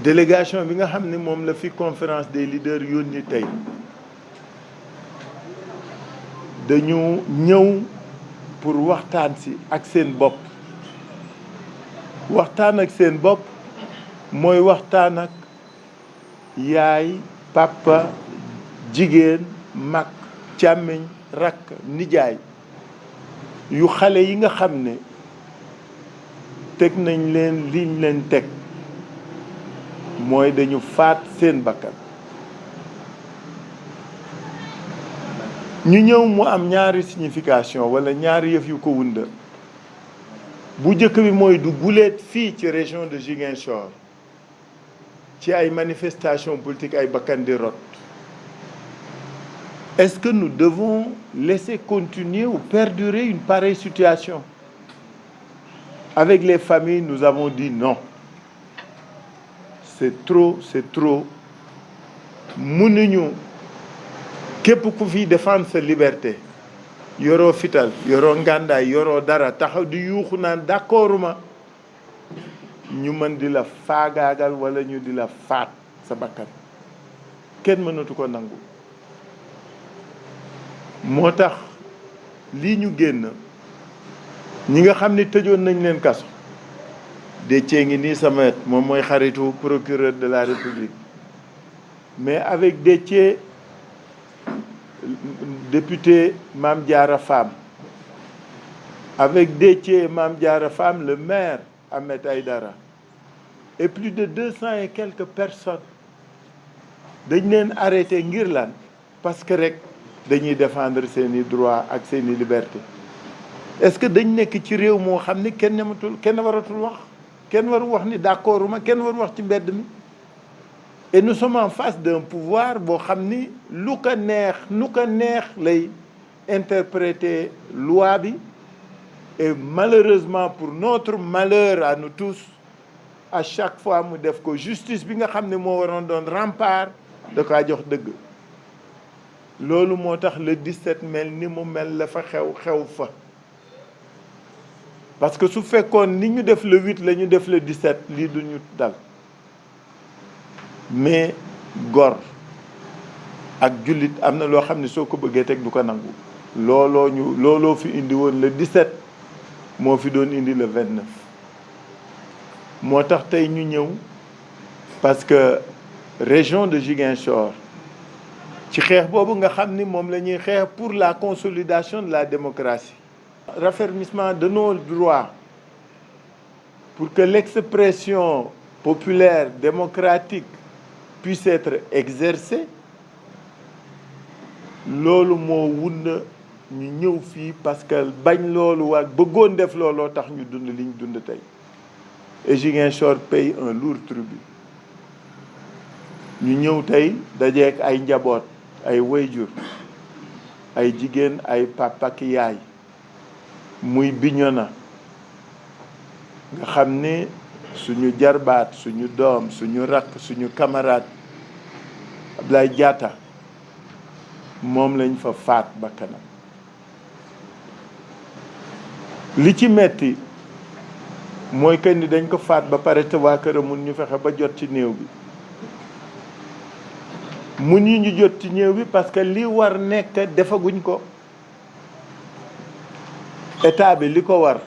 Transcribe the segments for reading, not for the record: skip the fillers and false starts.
délégation bi nga xam ne moom la fi conférence des leaders yónni tey dañu ñëw pour waxtaan si ak seen bopp waxtaan ak seen bopp mooy waxtaan ak yaay papa jigéen mag càmmiñ rakk nijaay yu xale yi nga xam ne teg nañ leen liñ leen teg mooy dañu faat seen bakkan ñu ñëw mu am ñaari signification wala ñaari yëf yu ko wunda bu njëkk bi mooy du guleet fii ci région de Ziguinchor ci ay manifestations politiques ay bakkan di rot. Est-ce que nous devons laisser continuer ou perdurer une pareille situation? Avec les familles, nous avons dit non. C'est trop, c'est trop. Mënuñu képp ku fi défendre sa liberté yoroo fital yoroo ngàndaay yoroo dara taxaw di yuuxu naan d'accorduma ñu mën di la faagaagal wala ñu di la faat sa bakkan kenn mënatu ko nangu. moo tax lii ñu génn ñi nga xam ne tëjoon nañ leen kaso Déthié ngi nii sama wet moom mooy xaritu procureur de la République mais avec Déthié député Mame Diarra Fam, avec Déthié Mame Diarra Fam, le maire Ahmed Aïdara et plus de 200 et quelques personnes dañ leen arrêté ngir lan parce que rek dañuy défendre seeni droit ak seeni liberté. Est-ce que dañ nekk ci réew moo xam ni kenn waratul wax kenn waru wax ni d'accorduma kenn waru wax ci mbedd mi? Et nous sommes en face d'un pouvoir boo xam ni lu ko neex lay interpréter loi bi. Et malheureusement pour notre malheur à nous tous à chaque fois mu def ko justice bi nga xam ne moo waroon doon rempart da kaa jox dëgg. loolu moo tax le 17 mel ni mu mel la fa xew fa parce que su fekkoon ni ñu def le 8 la ñu def le 17 lii du ñu dal mais gor ak jullit am na loo xam ne soo ko bëggee teg du ko nangu. looloo fi indi woon le 17 moo fi doon indi le 29 moo tax tey ñu ñëw parce que région de Ziguinchor ci xeex boobu nga xam ni moom la ñuy xeex pour la consolidation de la démocratie, raffermissement de nos droits, pour que l'expression populaire démocratique puisse être exercée. loolu moo wund ñu ñëw fii parce que bañ loolu ak bëggoon def looloo tax ñu dund liñ dund tey. Et Ziguinchor paye un lourd tribut. ñu ñëw tey dajeek ay njaboot ay wayjur ay jigéen ay papa ki yaay muy Bignona nga xam ne suñu jarbaat suñu doom suñu rakk suñu camarade Ablaye Diatta moom lañ fa faat bakkanam. li ci metti mooy que ni dañ ko faat ba pare te waa këram mun ñu fexe ba jot ci néew bi. mun ñu jot ci néew bi parce que li war nekk defaguñ ko. état bi li ko war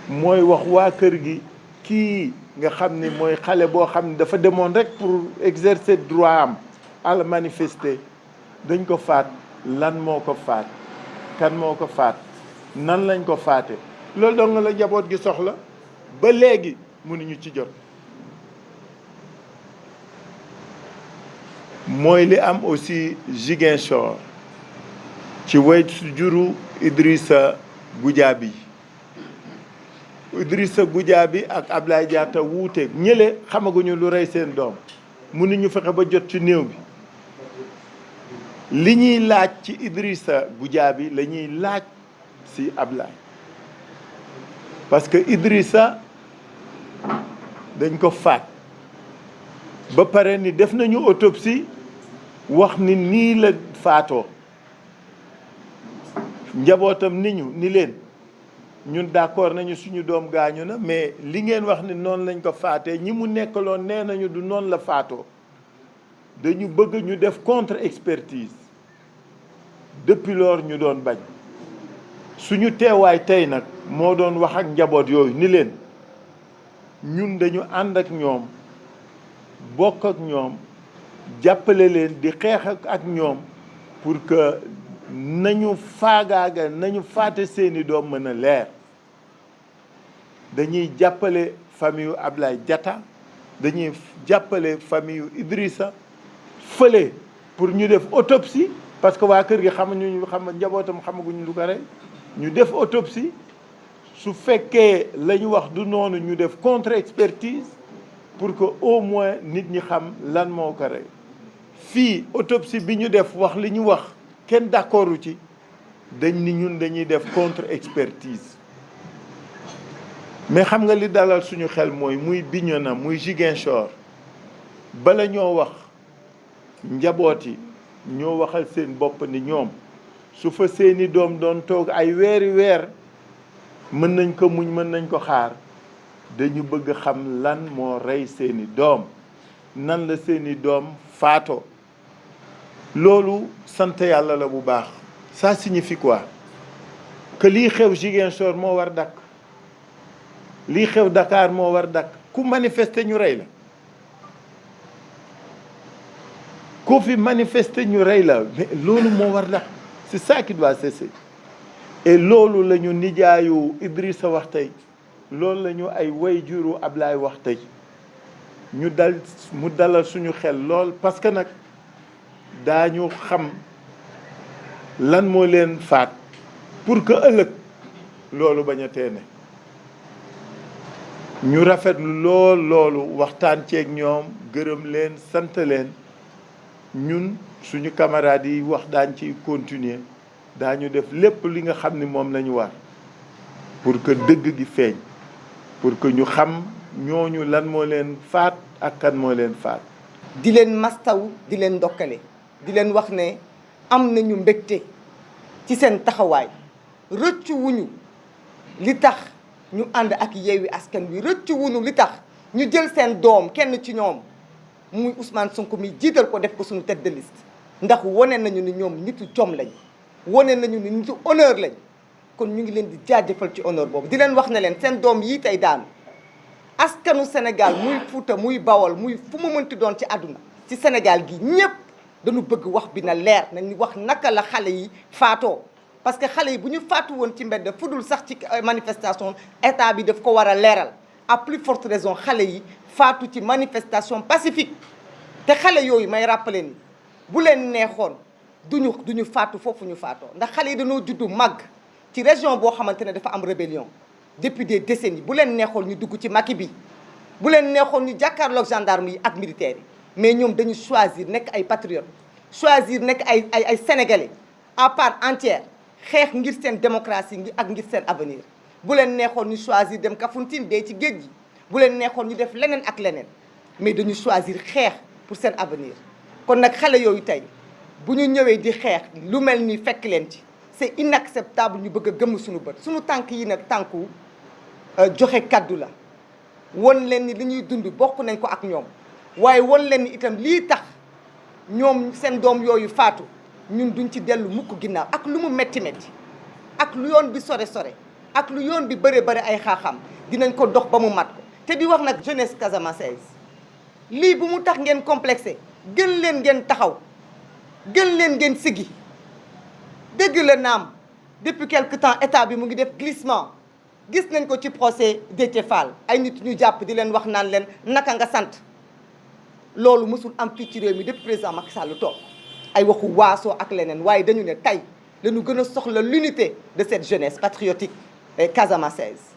mooy wax waa kër gi kii nga xam ni mooy xale boo xam ne dafa demoon rek pour exercer droit am à la manifester dañ ko faat lan moo ko faat kan moo ko faat nan lañ ko faate loolu dong la jaboot gi soxla ba léegi mënuñu ci jot. mooy li am aussi Ziguinchor ci way su juru Idrissa Goudiaby ak Ablaye Diatta wuute ñële xamaguñu lu rey seen doom mënuñu fexe ba jot ci néew bi. li ñuy laaj ci Idrissa Goudiaby la ñuy laaj ci Ablaye parce que Idrissa dañ ko faat ba pare ni def nañu autopsie wax ni nii la faatoo njabootam ni leen ñun d'accord nañu suñu doom gaañu na mais li ngeen wax ni noonu lañ ko faatee ñi mu nekkaloon nee nañu du noonu la faatoo dañu bëgg ñu def contre-expertise depuis lors ñu doon bañ suñu teewaay tey nag moo doon wax ak njaboot yooyu ni leen ñun dañu ànd ak ñoom bokk ak ñoom jàppale leen di xeex ak ñoom pour que nañu faagaaga nañu faate seeni doom mën a leer dañuy jàppale famille yu Ablaye Diatta dañuy jàppale famille yu Idrissa fële pour ñu def autopsie parce que waa kër gi njabootam xamaguñu lu ko rey ñu def autopsie su fekkee la ñu wax du noonu ñu def contre-expertise pour que au moins nit ñi xam lan moo ko rey fii autopsie bi ñu def wax li ñu wax kenn d'accordu ci dañ ni ñun dañuy def contre-expertise mais xam nga li dalal suñu xel mooy muy Bignona muy Ziguinchor bala ñoo wax njaboot yi ñoo waxal seen bopp ni ñoom su fa seeni doom doon toog ay weeri weer mën nañ ko muñ mën nañ ko xaar dañu bëgg xam lan moo rey seeni doom nan la seeni doom faatoo loolu sant yàlla la bu baax ça signifie quoi que lii xew Ziguinchor moo war dakk lii xew Dakar moo war dakk ku manifester ñu rey la ku fi manifester ñu rey la mais loolu moo war dakk c'est ça qui doit cesser et loolu la ñu nijaayu Idrissa wax tey loolu la ñu ay waajuru Ablaye wax tey ñu mu dalal suñu xel lool parce que nag daañu xam lan moo leen faat pour que ëllëg loolu bañ a teene ñu rafetlu loolu waxtaan ceeg ñoom gërëm leen sant leen ñun suñu camarades yi wax daañ ci continuer daañu def lépp li nga xam ni moom lañu war pour que dëgg gi feeñ pour que ñu xam ñooñu lan moo leen faat ak kan moo leen faat di leen mastaw di leen ndokkale di leen wax ne am nañu mbégte ci seen taxawaay rëccu wuñu li tax ñu ànd ak Yewwi Askan Wi rëccu wuñu li tax ñu jël seen doom kenn ci ñoom muy Ousmane Sonko mi jiital ko def ko suñu tête de liste ndax wane nañu ni ñoom nitu jom lañ wane nañu ni nitu honneur lañ kon ñu ngi leen di jaajëfal ci honneur boobu di leen wax ne leen seen doom yii tey daanu askanu Sénégal muy Fuuta muy Bawol muy fu mu mënti doon ci àdduna ci Sénégal gi ñëpp dañu bëgg wax bi na leer nañu wax naka la xale yi faatoo parce que xale yi bu ñu faatu woon ci mbedd fudul sax ci manifestation état bi daf ko war a leeral à plus forte raison xale yi faatu ci manifestation pacifique te xale yooyu may rappeler ni bu leen neexoon duñu faatu foofu ñu faatoo ndax xale yi dañoo juddu màgg ci région boo xamante ne dafa am rébellion depuis des décennies bu leen neexoon ñu dugg ci Macky bi bu leen neexoon ñu jàkkaarloog gendarme yi ak militaires yi mais ñoom dañu choisir nekk ay patriotes choisir nekk ay sénégalais à part entière xeex ngir seen démocratie ak ngir seen avenir bu leen neexoon ñu choisir dem Kafountine dee ci géej gi bu leen neexoon ñu def leneen ak leneen mais dañu choisir xeex pour seen avenir kon nag xale yooyu tey bu ñu ñëwee di xeex lu mel ni fekk leen ci c'est inacceptable ñu bëgg a gëmm suñu bët suñu tànk yi nag tànku joxe kaddu la won leen ni li ñuy dund bokk nañ ko ak ñoom waaye won leen ni itam lii tax ñoom seen doom yooyu faatu ñun duñ ci dellu mukk ginnaaw ak lu mu metti metti ak lu yoon bi sore ak lu yoon bi bëre ay xaaxam dinañ ko dox ba mu mat ko te di wax nag jeunesse casamançaise lii bu mu tax ngeen complexé gën leen ngeen taxaw gën leen ngeen siggi dëgg la naam depuis quelque temps état bi mu ngi def glissement gis nañ ko ci procès Déthié Fall ay nit ñu jàpp di leen wax naan leen naka nga sant loolu mësul am fii ci réew mi depuis président Macky Sall toog ay waxu waasoo ak leneen waaye dañu ne tey dañu gën a soxla l'unité de cette jeunesse patriotique casamançaise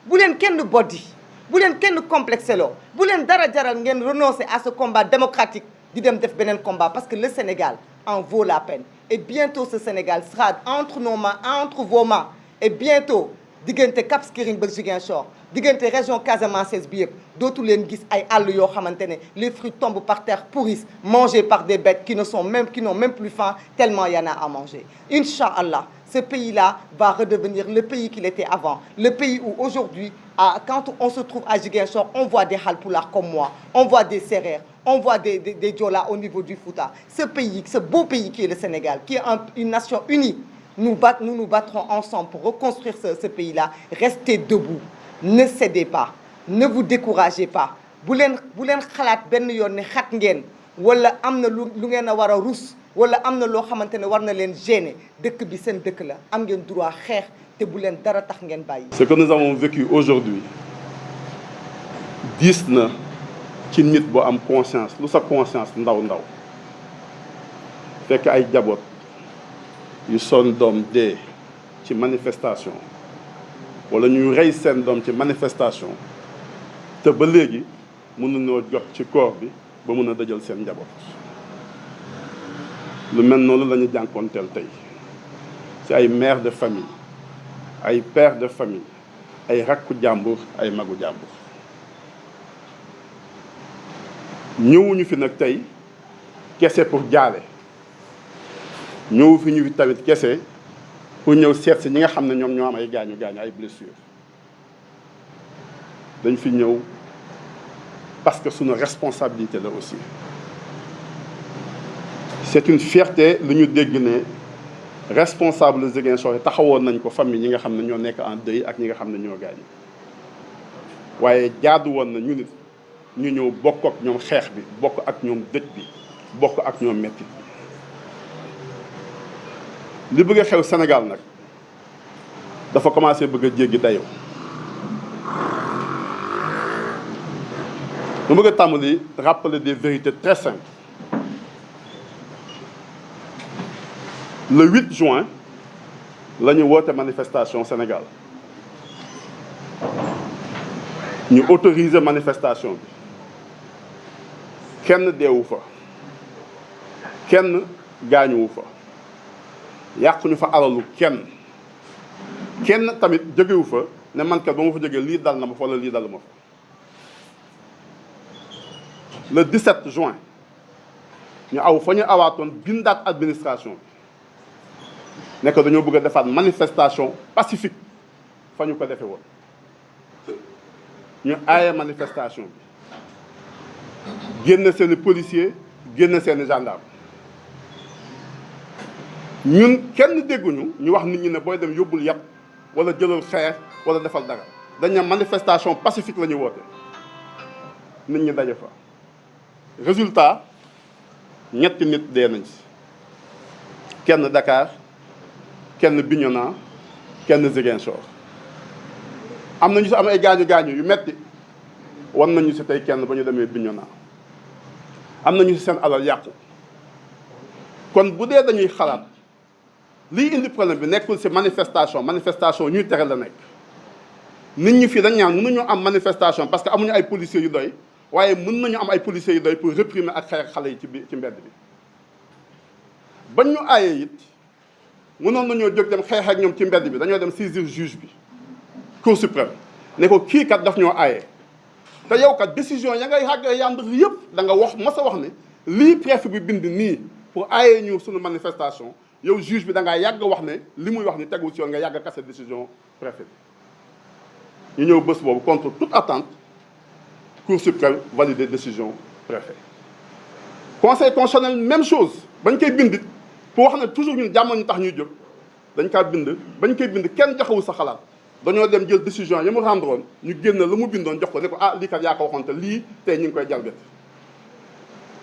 bu leen kenn boddi bu leen kenn complexé loo bu leen dara jaral ngeen renoncer à ce combat démocratique di dem def beneen combat parce que le Sénégal en vaut la peine et bientôt ce Sénégal sera entre nos mains entre vos mains et bientôt diggante Cap Skirring ba Ziguinchor diggante région Casamance bi yëpp dootu leen gis ay àll yoo xamante ne les fruits tombent par terre, pourrissent, mangés par des bêtes qui n'ont même plus faim tellement il y en a à manger. Inch'Allah, ce pays-là va redevenir le pays qu'il était avant. Le pays où aujourd'hui, quand on se trouve à Ziguinchor, on voit des Halpulaar comme moi, on voit des Sérères, on voit des Diola au niveau du Fouta. Ce pays, ce beau pays qui est le Sénégal, qui est une nation unie, nous nous battrons ensemble pour reconstruire ce pays-là. Restez debout, ne cédez pas, ne vous découragez pas. Bu leen xalaat benn yoon ne xat ngeen wala am na lu ngeen a war a rus wala am na loo xamante ne war na leen gêner. Dëkk bi seen dëkk la, am ngeen droit xeex te bu leen dara tax ngeen bàyyi. Ce que nous avons vécu aujourd'hui diis na ci nit bu am conscience lu sa conscience ndaw ndaw fekk ay jaboot yu son doom dee ci manifestation wala ñuy rey seen doom ci manifestation te ba léegi mënuñoo jot ci corps bi ba mën a dajal seen njaboot. lu mel noonu la ñu jànkoonteel tey ci ay mère de famille ay père de famille ay rakku jàmbur ay magu jàmbur. ñëwuñu fi nag tey kese pour jaale ñëwu fi ñu fi tamit kese pour ñëw seet si ñi nga xam ne ñoom ñoo am ay gaañu gaañu ay blessures dañ fi ñëw parce que suñu responsabilité la aussi. C'est une fierté lu ñu dégg ne responsable Ziguinchor yi taxawoon nañ ko famille ñi nga xam ne ñoo nekk en deuil ak ñi nga xam ne ñoo gaañu waaye jaadu woon na ñu nit ñu ñëw bokk ak ñoom xeex bi bokk ak ñoom dëj bi bokk ak ñoom mettit bi li bëgg a xew Sénégal nag dafa commencé bëgg a jéggi dayoo. mu bëgg a tàmbali rappeler des vérités très simples. Le 8 juin la ñu woote manifestation Sénégal ñu autoriser manifestation bi kenn deewu fa kenn gaañuwu fa yàquñu fa alalu kenn tamit jógewu fa ne man kat ba ma fa jógee lii dal na ma fa wala lii dalu ma fa. Le 17 juin ñu aw fa ñu awaatoon bindaat administration bi nekk dañoo bëgg a defaat manifestation pacifique fa ñu ko defee woon ñu aaye manifestation bi génn seeni policier génn seeni gendarme ñun kenn dégguñu ñu wax nit ñi ne booy dem yóbbul yàpp wala jëlal xeex wala defal dara dañ ne manifestation pacifique la ñu woote nit ñi daje fa. Résultat ñetti nit dee nañ ci kenn Dakar kenn Bignona kenn Ziguinchor am na ñu si am ay gaañu gaañu yu metti wan nañu si tey kenn ba ñu demee Bignona am nañu si seen alal yàqu. kon bu dee dañuy xalaat lii indi problème bi nekkul si manifestation ñuy tere la nekk nit ñi fii dañ ñaan mënuñu am manifestation parce que amuñu ay policiers yu doy. waaye mën nañu am ay policiers yu doy pour réprimer ak xeex xale yi ci mbedd bi bañ ñu aayee it mënoon nañoo jóg dem xeex ak ñoom ci mbedd bi dañoo dem saisir juge bi cour suprême ne ko kii kat daf ñoo aayee te yow kat décision ya ngay xàggee yànd yëpp da nga wax mas a wax ne lii préfet bi bind nii pour aayee ñu suñu manifestation yow juge bi da ngaa yàgg wax ne li muy wax ni tegu ci yoon nga yàgg kase décision préfet bi ñu ñëw bés boobu contre toute attente Cour suprême validé décision préfet. Conseil constitutionnel même chose bañ koy bind pour wax ne toujours ñun jàmm ñu tax ñuy jóg dañ kaa bind bañ koy bind kenn joxewul sa xalaat dañoo dem jël décision yi mu rendroon ñu génn la mu bindoon jox ko ne ko ah lii kat yaa ko waxoon te lii tey ñu ngi koy jalgati.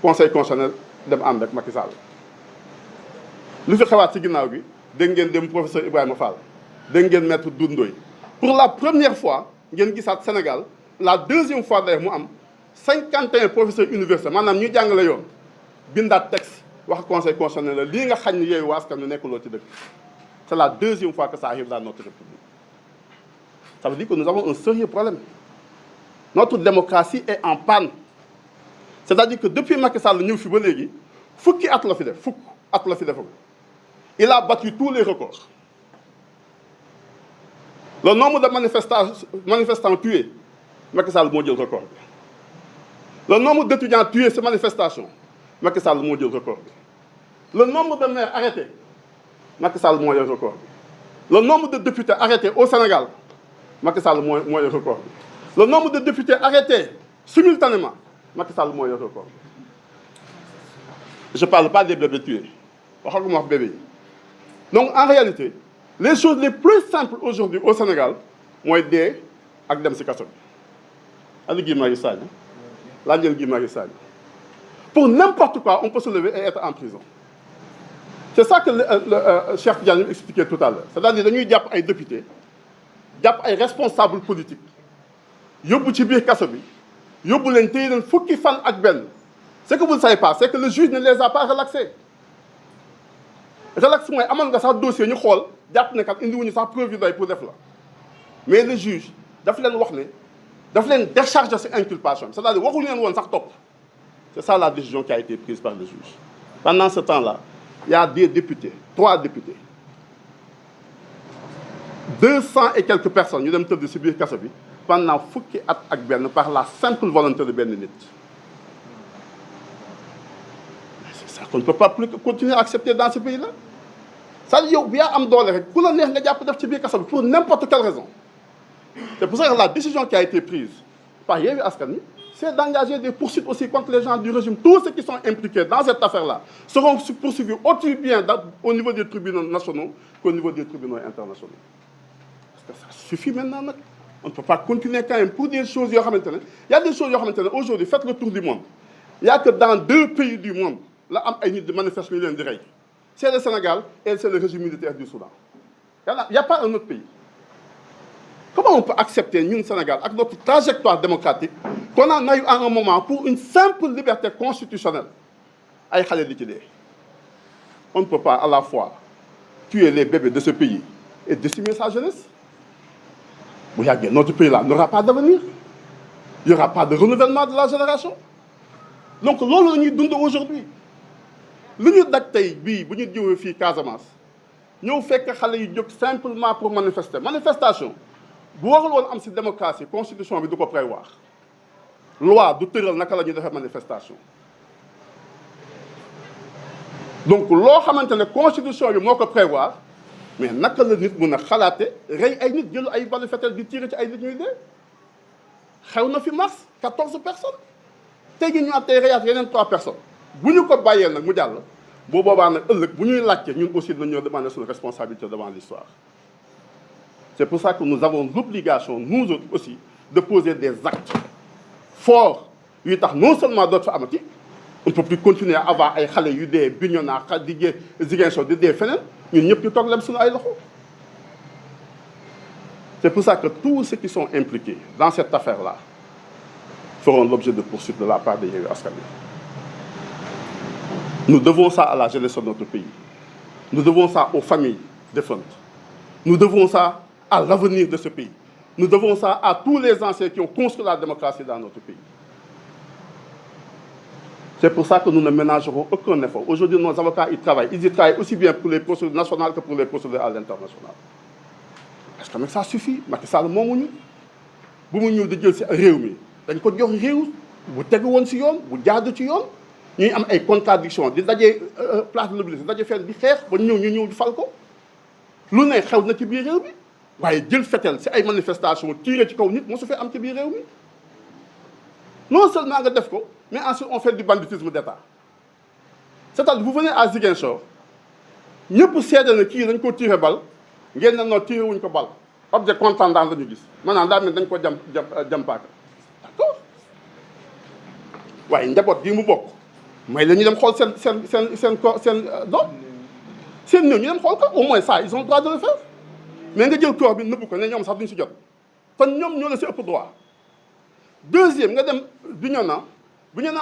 Conseil constitutionnel dem ànd ak Macky Sall. lu fi xewaat ci ginnaaw gi dégg ngeen dem professeur Ibrahima Fall dégg ngeen maître Doudou Ndoye pour la première fois ngeen gisaat Sénégal. La deuxième fois d'ailleurs mu am 51 professeurs universitaires maanaam ñu jàngale yoon bindaat texte wax conseil constitutionnel la lii nga xañ ne yooyu waaskan ñu nekkuloo ci dëkk. C'est la deuxième fois que ça arrive dans notre République. Ça veut dire que nous avons un sérieux problème. Notre démocratie est en panne. C'est-à-dire que depuis Macky Sall ñëw fi ba léegi fukki at la fi def fukk at la fi defagul. Il a battu tous les records. le nombre de manifestants tués Macky Sall moo jël record bi. Le nombre d'étudiants tués ces manifestations Macky Sall moo jël record bi. Le nombre de maires arrêtés Macky Sall moo jël record bi. Le nombre de députés arrêtés au Sénégal Macky Sall moo jël record bi. Le nombre de députés arrêtés simultanément Macky Sall moo jël record bi. Je ne parle pas des bébés tués waxaguma wax bébé yi. Donc en réalité les choses les plus simples aujourd'hui au Sénégal mooy dee ak dem ci kaso bi. Aliou Guy Marius Sagna laa jël Guy Marius Sagna pour n'importe quoi on peut se lever et être en prison. C'est ça que le Cheikh Tidiane expliquait tout à l'heure. C'est-à-dire dañuy jàpp ay députés jàpp ay responsables politiques yóbbu ci biir kaso bi yóbbu leen téye leen fukki fan ak benn. Ce que vous ne savez pas c'est que le juge ne les a pas relaxés. Relax mooy amoon nga sax dossier ñu xool jàpp ne kat indiwuñu sax preuve yu doy pour def la mais le juge daf leen wax ne daf leen décharger ci inculpation c'est-à-dire waxuñu leen woon sax topp. C'est ça la décision qui a été prise par le juge. Pendant ce temps-là il y a des députés 3 députés 200 et quelques personnes ñu dem tëdd ci biir kaso bi pendant fukki at ak benn par la simple volonté de benn nit. C'est ça qu'on ne peut pas plus continuer à accepter dans ce pays-là. C'est-à-dire yow yaa am doole rek ku la neex nga jàpp def ci biir kaso bi pour n'importe quelle raison. C'est pour ça que la décision qui a été prise par Yewwi Askan Wi c'est d'engager des poursuites aussi contre les gens du régime. Tous ceux qui sont impliqués dans cette affaire-là seront poursuivis aussi bien au niveau des tribunaux nationaux qu'au niveau des tribunaux internationaux. Parce que ça suffit maintenant nag. On ne peut pas continuer quand même pour des choses yoo xamante ne il y a des choses yoo xamante ne aujourd'hui faites le tour du monde. Il y a que dans 2 pays du monde la am ay nit di manifester ñu leen di rey. C'est le Sénégal et c'est le régime militaire du Soudan. Il y a pas un autre pays. Comment on peut accepter ñun Sénégal ak notre trajectoire démocratique qu'on en a eu à un moment pour une simple liberté constitutionnelle ay xale di ci dee. On ne peut pas à la fois tuer les bébés de ce pays et décimer sa jeunesse. Bu yàggee notre pays là n'aura pas d'avenir. Il n'y aura pas de renouvellement de la génération. Donc loolu la ñuy dund aujourd'hui. Lu ñu daj tey bii bu ñu jiwee fii Casamance ñëw fekk xale yu jóg simplement pour manifester manifestation bu warul woon am ci démocratie constitution bi du ko prévoir loi du tëral naka la ñuy defee manifestation. Donc loo xamante ne constitution bi moo ko prévoir mais naka la nit mun a xalaate rey ay nit jël ay balu fetel di tirer ci ay nit ñuy dee xew na fi mars 14 personnes tey jii ñu am tey reyaat yeneen 3 personnes. bu ñu ko bàyyee nag mu jàll boo boobaa nag ëllëg bu ñuy laajte ñun aussi dinañoo demander suñu responsabilité devant l'histoire. C'est pour ça que nous avons l'obligation nous autres aussi de poser des actes forts yuy tax non seulement dootu fa amati on ne peut plus continuer à avoir ay xale yu dee Bignona di dee Ziguinchor di dee feneen ñun ñëpp ñu toog lem suñu ay loxo. C'est pour ça que tous ceux qui sont impliqués dans cette affaire-là feront l'objet de poursuites de la part de Yewwi Askan Wi. Nous devons ça à la jeunesse de notre pays. Nous devons ça aux familles défuntes. Nous devons ça à l'avenir de ce pays. Nous devons ça à tous les anciens qui ont construit la démocratie dans notre pays. C'est pour ça que nous ne ménagerons aucun effort. Aujourd'hui, nos avocats, ils y travaillent aussi bien pour les procédures nationales que pour les procédures à l'international. Parce que ça suffit. Macky Sall moomuñu bu mu ñëw di jël ci réew mi dañ ko jox réew bu tegu woon ci yoon bu jaadu ci yoon. ñuy am ay contradiction di daje place de l'Obélisque daje fenn di xeex ba ñëw ñu ñëw di fal ko lu ne xew na ci biir réew mi waaye jël fetel ci ay manifestation tiré ci kaw nit moo su fee am ci biir réew mi non seulement nga def ko mais ensuite on fait du banditisme d'État. C'est-à-dire vous venez à Ziguinchor ñëpp seede na kii dañ ko tiré bal ngeen ne noo tiré wuñ ko bal objet contendant la ñu gis maanaam daa mel dañ ko jam paaka d'accord waaye njaboot gi mu bokk mais la ñu dem xool seen doom seen néew ñu dem xool ko au moins ça ils ont le droit de le faire mais nga jël corps bi nëbb ko ne ñoom sax duñ si jot kon ñoom ñoo la si ëpp droit. Deuxième nga dem Bignona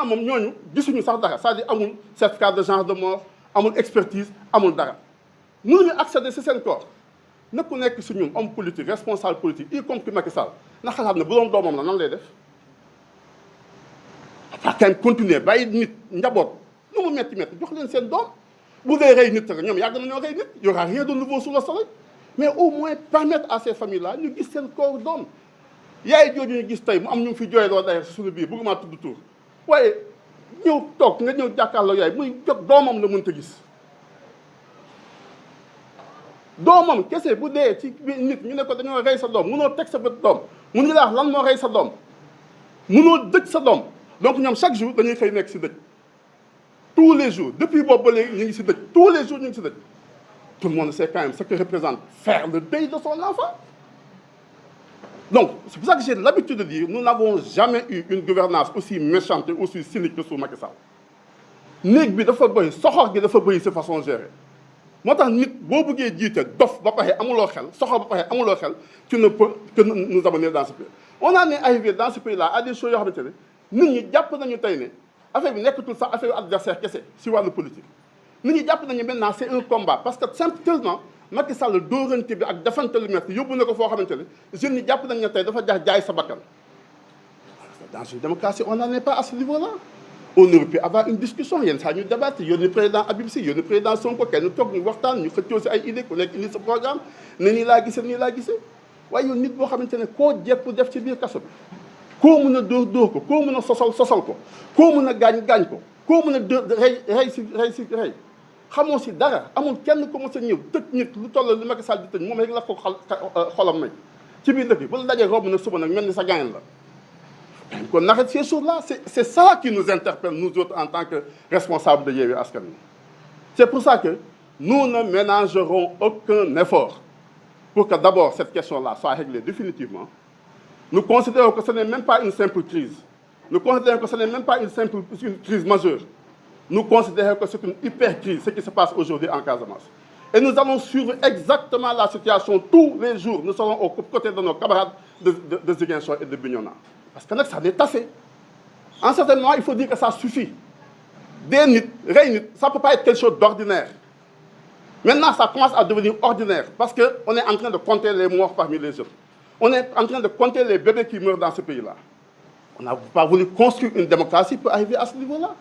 moom ñooñu gisuñu sax dara c'est-à-dire amul certificat de genre de mort amul expertise amul dara mënuñu accéder si seen corps na ku nekk si ñun homme politique responsable politique y compris Macky Sall na xalaat ne bu doon doomam la nan lay def. parce que continuer bàyyi nit njaboot lu mu metti jox leen seen doom bu dee rey nit rek ñoom yàgg nañoo rey nit y aura rien de nouveau sous le soleil mais au moins permettre à ces familles-là ñu gis seen koor doom yaay jooju ñu gis tey mu am ñu fi jooyloo day si suñu biir bëgguma tudd tur waaye ñëw toog nga ñëw jàkkaarloo yaay muy jot doomam la mënta gis doomam kese bu dee ci nit ñu ne ko dañoo rey sa doom munoo teg sa bët doom mun ñu la wax lan moo rey sa doom munoo dëj sa doom donc ñoom chaque jour dañuy xëy nekk si dëj tous les jours depuis boobu ba léegi ñu ngi si dëj tous les jours ñu ngi si dëj tout le monde sait quand même ce que représente faire le deuil de son enfant. Donc, c'est pour ça que j'ai l'habitude de dire, nous n'avons jamais eu une gouvernance aussi méchante et aussi cynique que sous Macky Sall. néeg bi dafa bëri soxor gi dafa bëri sa façon gérer moo tax nit boo bëggee jiite dof ba pare amuloo xel soxor ba pare amuloo xel tu ne peux que nous amener dans ce pays. On en est arrivé dans ce pays-là à des choses yoo xamante ne nit ñi jàpp nañu tey ne affaire bi nekkatul sax affaire adversaire kese si wàllu politique. nit ñi jàpp nañu maintenant c'est un combat parce que simplement Macky Sall dóorante bi ak defante lu métti yóbbu na ko foo xamante ne jeunes ñi jàpp nañu ne tey dafa jaay sa bakkan. Dans une démocratie on n'en est pas à ce niveau-là. On aurait pu avoir une discussion yenn saa ñu débattre yónni président Habib Sy yónni président Sonko kenn toog ñu waxtaan ñu xëccoo si ay idées ku nekk indi sa programme ne nii laa gisee nii laa gisee waaye yow nit boo xamante ne koo jekku def ci biir kaso bi koo mën a dóor ko koo mën a sosal ko koo mën a gaañ ko koo mën a rey xamoo si dara amul kenn ko mos a ñëw tëj nit lu toll lu Macky Sall di tëj moom rek la ko xolam may ci biir dëkk bi bu la dajee rob na suba nag mel ni sa gaañ la qu'on arrête ces choses-là. C'est ça qui nous interpelle, nous autres, en tant que responsables de Yewwi Askan Wi. C'est pour ça que nous ne ménagerons aucun effort pour que d'abord cette question-là soit réglée définitivement. Nous considérons que ce n'est même pas une simple crise. Nous considérons que ce n'est même pas une crise majeure. Nous considérons que c'est une hyper-crise, ce qui se passe aujourd'hui en Casamance. Et nous allons suivre exactement la situation tous les jours. Nous serons aux côtés de nos camarades de Ziguinchor et de Bignona. Parce que nag ça n'est pas fait. En un certain moment, il faut dire que ça suffit. Des nit, rey nit, ça ne peut pas être quelque chose d'ordinaire. Maintenant, ça commence à devenir ordinaire parce qu'on est en train de compter les morts parmi les jeunes. On est en train de compter les bébés qui meurent dans ce pays-là. On n'a pas voulu construire une démocratie pour arriver à ce niveau-là.